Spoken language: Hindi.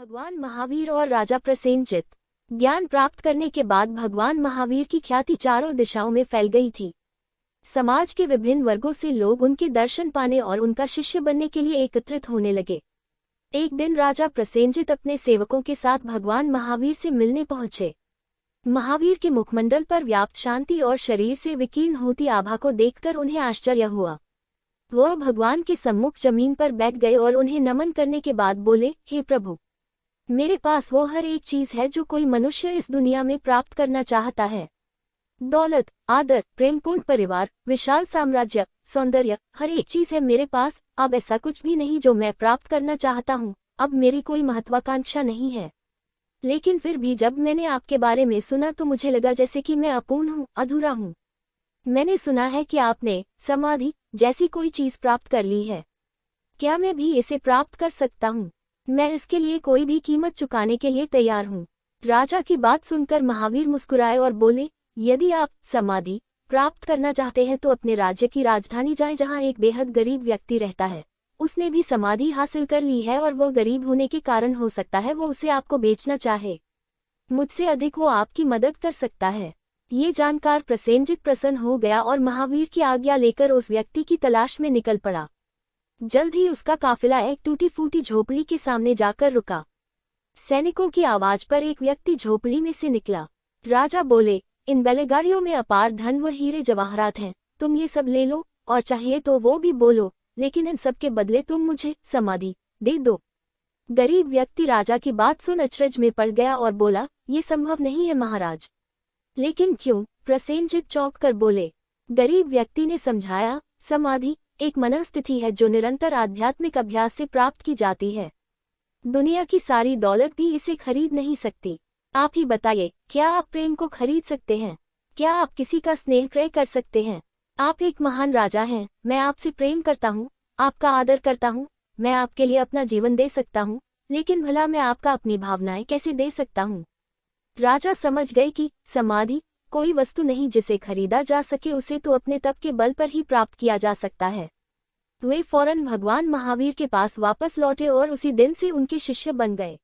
भगवान महावीर और राजा प्रसेनजित। ज्ञान प्राप्त करने के बाद भगवान महावीर की ख्याति चारों दिशाओं में फैल गई थी। समाज के विभिन्न वर्गों से लोग उनके दर्शन पाने और उनका शिष्य बनने के लिए एकत्रित होने लगे। एक दिन राजा प्रसेनजित अपने सेवकों के साथ भगवान महावीर से मिलने पहुंचे। महावीर के मुखमंडल पर व्याप्त शांति और शरीर से विकीर्ण होती आभा को देखकर उन्हें आश्चर्य हुआ। वह भगवान के सम्मुख जमीन पर बैठ गए और उन्हें नमन करने के बाद बोले, हे प्रभु, मेरे पास वो हर एक चीज है जो कोई मनुष्य इस दुनिया में प्राप्त करना चाहता है। दौलत, आदर, प्रेमपूर्ण परिवार, विशाल साम्राज्य, सौंदर्य, हर एक चीज है मेरे पास। अब ऐसा कुछ भी नहीं जो मैं प्राप्त करना चाहता हूँ। अब मेरी कोई महत्वाकांक्षा नहीं है। लेकिन फिर भी जब मैंने आपके बारे में सुना तो मुझे लगा जैसे कि मैं अपूर्ण हूँ, अधूरा हूँ। मैंने सुना है कि आपने समाधि जैसी कोई चीज प्राप्त कर ली है। क्या मैं भी इसे प्राप्त कर सकता हूँ? मैं इसके लिए कोई भी कीमत चुकाने के लिए तैयार हूँ। राजा की बात सुनकर महावीर मुस्कुराए और बोले, यदि आप समाधि प्राप्त करना चाहते हैं तो अपने राज्य की राजधानी जाएं जहाँ एक बेहद गरीब व्यक्ति रहता है। उसने भी समाधि हासिल कर ली है और वो गरीब होने के कारण हो सकता है वो उसे आपको बेचना चाहे। मुझसे अधिक वो आपकी मदद कर सकता है। ये जानकर प्रसेनजित प्रसन्न हो गया और महावीर की आज्ञा लेकर उस व्यक्ति की तलाश में निकल पड़ा। जल्द ही उसका काफिला एक टूटी फूटी झोपड़ी के सामने जाकर रुका। सैनिकों की आवाज पर एक व्यक्ति झोपड़ी में से निकला। राजा बोले, इन बैलगाड़ियों में अपार धन व हीरे जवाहरात हैं, तुम ये सब ले लो और चाहिए तो वो भी बोलो, लेकिन इन सब के बदले तुम मुझे समाधि दे दो। गरीब व्यक्ति राजा की बात सुन अचरज में पड़ गया और बोला, ये संभव नहीं है महाराज। लेकिन क्यों? प्रसेनजित चौंक कर बोले। गरीब व्यक्ति ने समझाया, समाधि एक मनस्थिति है जो निरंतर आध्यात्मिक अभ्यास से प्राप्त की जाती है। दुनिया की सारी दौलत भी इसे खरीद नहीं सकती। आप ही बताइए, क्या आप प्रेम को खरीद सकते हैं? क्या आप किसी का स्नेह क्रय कर सकते हैं? आप एक महान राजा हैं, मैं आपसे प्रेम करता हूँ, आपका आदर करता हूँ, मैं आपके लिए अपना जीवन दे सकता हूँ, लेकिन भला मैं आपका अपनी भावनाएं कैसे दे सकता हूँ? राजा समझ गए कि समाधि कोई वस्तु नहीं जिसे खरीदा जा सके, उसे तो अपने तप के बल पर ही प्राप्त किया जा सकता है। वे फौरन भगवान महावीर के पास वापस लौटे और उसी दिन से उनके शिष्य बन गए।